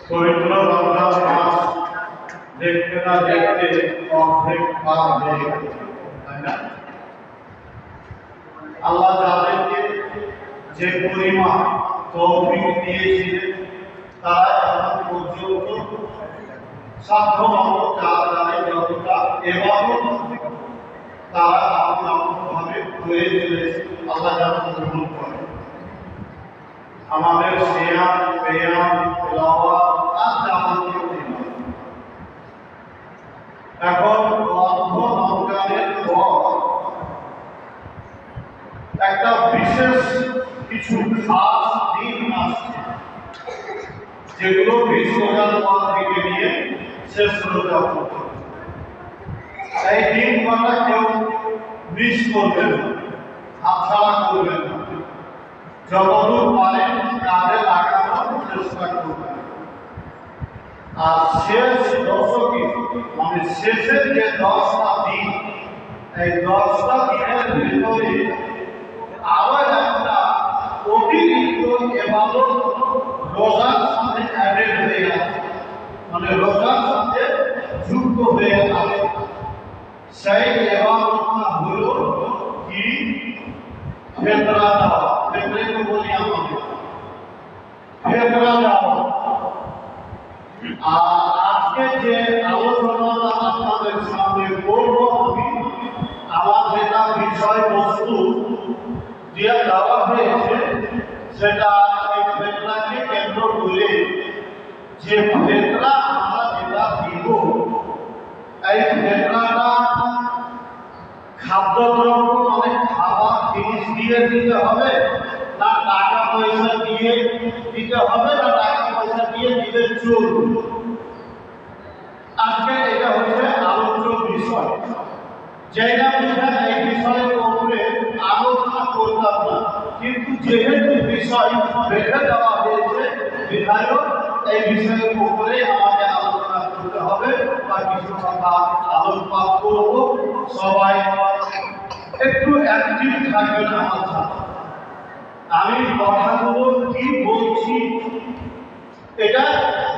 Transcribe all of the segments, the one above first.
পবিত্র রমজান মাস দেখতে না দেখতে অর্ধেক পার হয়ে গেছে, তাই না? আল্লাহ যাদেরকে যে পরিমাণ তৌফিক দিয়েছিলেন তারা এখন পর্যন্ত সাধ্যমতো তারা যতটা ইবাদত তারা আপন-আপনভাবে করে চলেছে। আল্লাহ যেন গ্রহণ করে আমাদের সিয়াম, কিয়াম, তিলাওয়াত আর যাবতীয় ইবাদত। এখন অর্ধ রমজানের পর একটা বিশেষ কিছু খাস দিন আসছে, যেগুলো বিশ রোজার পর থেকে নিয়ে শেষ রোজা পর্যন্ত। এই দিন কটা কেউ মিস করবেন না, হাতছাড়া করবেন না, যতদূর পারেন কাজে লাগানোর চেষ্টা করবেন। আর শেষ দশকে মানে শেষের যে 10টা দিন, এই 10টা দিনের ভিতরে আরো একটা অতিরিক্ত ইবাদত রোজার সাথে অ্যাডেড হয়ে আছে, মানে রোজার সাথে যুক্ত হয়ে আছে। সেই ইবাদতটা হলো কি? ফিতরা দেওয়া। ফিতরাকে বলি আমাকে ফিতরা দেওয়া। আর আজকে যে আলোচনাটা আপনাদের সামনে করবো আমি, আমার যেটা বিষয়বস্তু দিয়ে দেওয়া হয়েছে সেটা এই ফিতরাকে কেন্দ্র করে, যে ফিতরা আমরা যেটা দিব, এই ফিতরাটা খাদ্যদ্রব্য মানে খাবার জিনিস দিয়ে দিতে হবে, না টাকা পয়সা দিয়ে দিতে হবে, না টাকা পয়সা দিয়ে দিলে চলবে। আজকে এটা হচ্ছে আলোচ্য বিষয়। যেটা বিষয় এই বিষয়ের উপরে আলোচনা করতাম না, কিন্তু যেহেতু বিষয় রেখে দেওয়া হয়েছে বিধায়ক, এই বিষয়ের উপরে আমাকে আলোচনা করতে হবে বা কিছু কথা আলোকপাত করব। সবাই একটু অ্যাক্টিভ থাকবেন আমার সাথে। আমি কথাগুলো কি বলছি এটা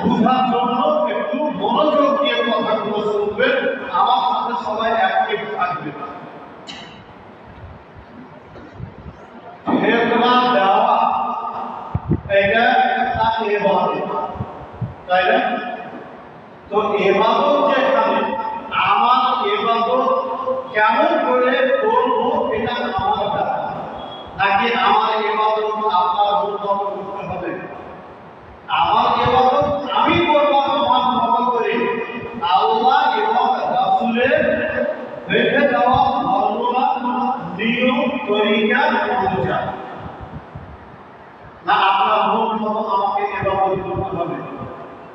বোঝার জন্য একটু মনোযোগ দিয়ে কথাগুলো শুনবেন, আমার সাথে সবাই অ্যাক্টিভ থাকবেন। ফিতরা দেওয়া এটা একটা ইবাদত, তাই না? তো ইবাদত যেখানে, আমার ইবাদত কেমন করে করবো এটা আমার ব্যাপার, নাকি আমার ইবাদত আপনার মতো করতে হবে? আমার ইবাদত আমি করবো আমার মতো করে, আল্লাহ এবং রাসূলের রেখে দেওয়া ফর্মুলা, নিয়ম, তরিকা অনুযায়ী, না আপনার মন মতো আমাকে ইবাদত করতে হবে,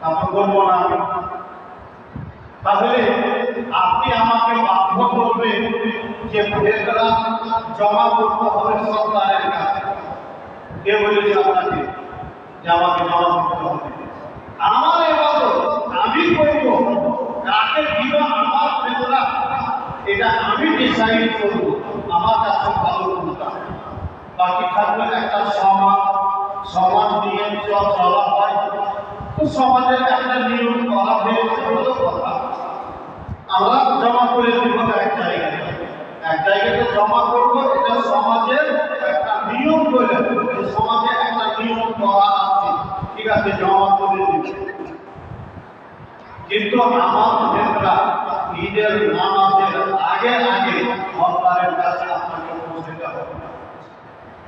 তারপর করবো না আমি। তাহলে আপনি আমাকে বাধ্য করবেন যে ফিতরা জমা করতে হবে সরকারের কাছে। কে বলেছে আপনাকে যে আমাকে জমা করতে হবে? আমার ইবাদত আমি করব, কাকে দিব আমার ফিতরা এটা আমি ডিসাইড করব, আমার কাছে ভালো কোনটা। বাকি থাকবে একটা সমাজ নিয়ে চলা হয়, তো সমাজের একটা নিয়ম করা হয়েছে, হলো কথা আমরা জমা করে দিব এক জায়গাতে জমা করবো। এটা সমাজের একটা নিয়ম করে, সমাজে একটা নিয়ম করা আছে, ঠিক আছে, জমা করে দিব। কিন্তু আমার ফিতরা ঈদের নামাজের আগে সরকারের কাছে আপনাকে পৌঁছতে হবে।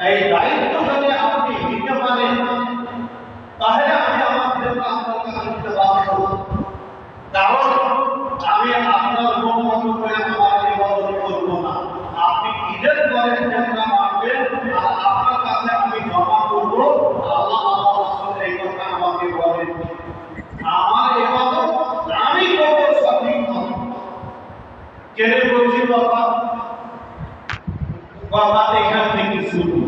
এই দায়িত্ব যদি আপনি নিতে পারেন, তাহলে আমি আমার ফিতরা আপনার কাছে দিতে বাধ্য। কারণ আমি আপনার মন মতো করে আমার ইবাদত করবো না। আপনি ঈদের পরে ফিতরা মানবেন আর আপনার কাছে আমি জমা করবো। আল্লাহ রাসূল এই কথা আমাকে বলেন, আমার ইবাদত আমি করবো সঠিকভাবে। কেন বলছি বাবা? কথা এখান থেকে শুরু।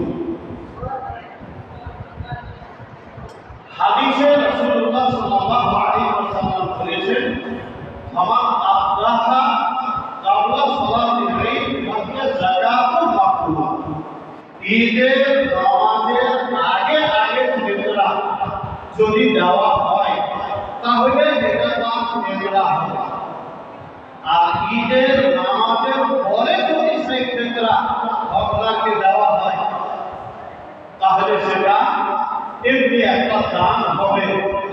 হাদিসে রাসূলুল্লাহ সাল্লাল্লাহু আলাইহি ওয়াসাল্লাম বলেছেন, ফামান আদাহা ক্বাবলা সালাতিল ঈদ ফাহিয়া যাকাতুন মাকরুহা। ঈদের নামাজের আগে ফিতরা যদি দেওয়া হয় তাহলে এটা তার ফেতরা হবে। আর ঈদের নামাজের পরে যদি সেই ফেতরা আপনাকে দেওয়া হয় তাহলে সেটা এমনি একটা দান হবে,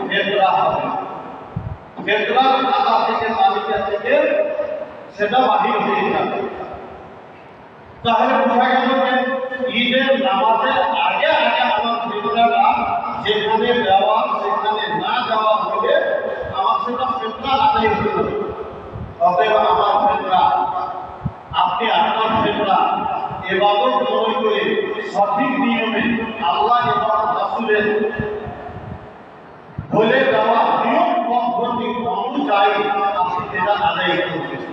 ফেতরা হবে। ফেতরার খাতা থেকে তালিকা থেকে সেটা বাহির হয়ে যাবে। তাহলে বোঝা গেল যে ঈদের নামাজের আগে আগে আমার ফেতরাটা যেখানে দেওয়া সেখানে না দেওয়া হলে আমার সেটা ফেতরা আদায় হয়ে যাবে। অতএব আমার ফেতরা, আপনি আপনার ফেতরা ইবাদত মনে করে সঠিক নিয়মে আল্লাহ এবং রাসূলের বলে দেওয়া নিয়ম পদ্ধতি অনুযায়ী আপনি এটা আদায় করবেন।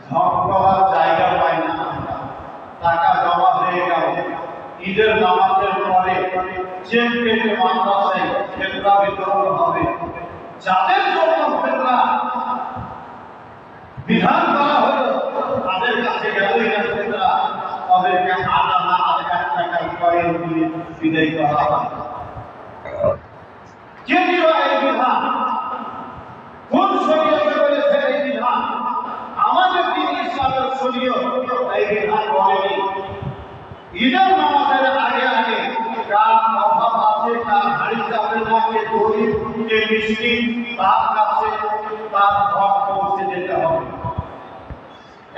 ঝক করার জায়গা পাই না, টাকা জমা হয়ে গেল, ঈদের নামাজের পরে চেক কেটে মাদ্রাসায় ফেতরা বিতরণ হবে। যাদের জন্য ফেতরা বিধান করা হলো তাদের কাছে গেলই না ফেতরা, তাদেরকে আধা না আধা টাকা কয়েন দিয়ে বিদায় করা হয়। কে দিল এই বিধান? কোন শরীয়তে বলেছে এই বিধান? আমাদের দিন ইসলামের শরীয়ত এই বিধান বলেনি। ঈদের নামাজের আগে আগে কার অভাব আছে, কার হাড়ি চাপে না, কে গরিব, কে মিসকিন, তার কাছে তার হক পৌঁছে যেতে হবে।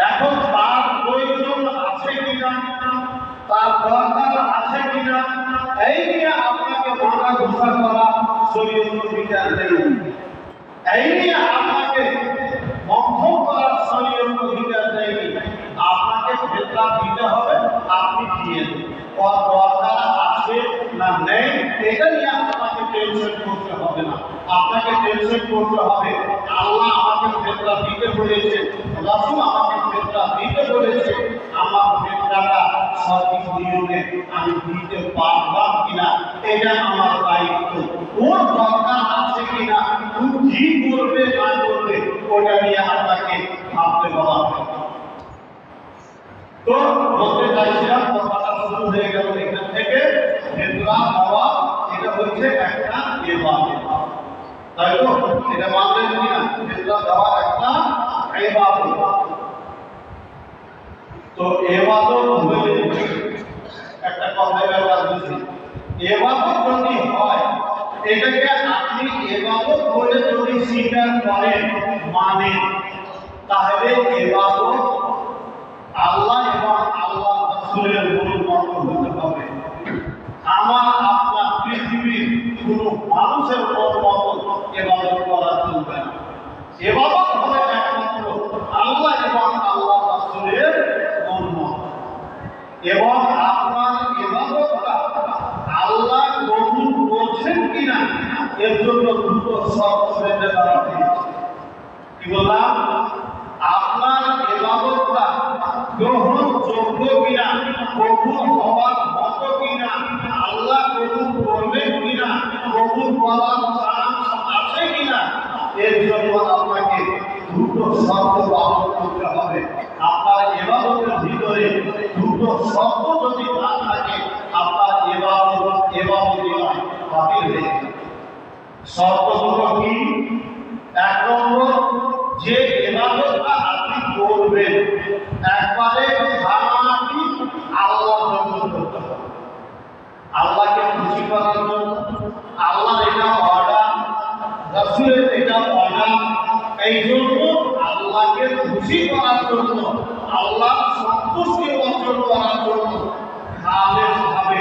এখন তার প্রয়োজন আছে কিনা, তার দরকার আছে কিনা, এই নিয়ে আপনাকে মাথা ঘোষা করা শরীয়তের বিচার নেই। এই নিয়ে আপনাকে মন্থন করার শরীয়তের বিচার নেই। আপনাকে ফেতরা দিতে হবে, আপনি দিয়ে দেন। ওর দরকার আছে না নেই এটা নিয়ে আপনাকে টেনশন করতে হবে না। আপনাকে টেনশন করতে হবে আল্লাহ আমাকে ফেতরা দিতে বলেছে, রাসূল আমাকে ফেতরা দিতে বলেছে, আমার ফেতরাটা সঠিক নিয়মে আমি দিতে পারলাম কিনা এটা আমার দায়িত্ব। ওর দরকার আছে কিনা, ও কি করবে না করবে ওটা নিয়ে আপনাকে ভাবতে বলা হবে। তো বলতে চাইছিলাম, কথাটা শুরু হয়ে গেল এখান থেকে। ফেতরা দেওয়া এটা হচ্ছে একটা ইবাদত, তাই তো? এটা মানবেন কিনা? ফেতরা দেওয়া একটা ইবাদত। তো ইবাদত হলে একটা কথা ব্যবহার করছি, ইবাদত যদি হয় এটাকে আপনি ইবাদত বলে যদি স্বীকার করেন মানেন, তাহলে ইবাদত আল্লাহ এবং আল্লাহ রাসূলের মূল মত হতে হবে। আমার আপনার পৃথিবীর কোন মানুষের মত ইবাদত করা চলবে না। ইবাদত হবে একমাত্র আল্লাহ এবং আল্লাহ রাসূলের মূল মত। এবং আপনার ইবাদতটা আল্লাহ কবুল করছেন কিনা এর জন্য দুটো শর্ত বেঁধে দেওয়া হয়েছে। কি বললাম? আপনার ইবাদতটা গ্রহণযোগ্য কিনা, কবুল হওয়ার মতো কিনা, আল্লাহ কবুল করবেন কিনা, কবুল করার চান্স আছে কিনা, এর জন্য আপনাকে দুটো শর্ত পালন করতে হবে। আপনার ইবাদতের ভিতরে দুটো শর্ত যদি না থাকে আপনার ইবাদতই নয়, বাতিল হয়ে যাবে। শর্ত দুটো কি? এক নম্বর, যে ইবাদতটা আপনি করবেন একবারে খাঁটি আল্লাহর জন্য করতে হবে, আল্লাহকে খুশি করার জন্য। আল্লাহর এটা অর্ডার, রাসূলের এটা অর্ডার, এই জন্য আল্লাহকে খুশি করার জন্য, আল্লাহর সন্তুষ্টি অর্জন করার জন্য খালেস ভাবে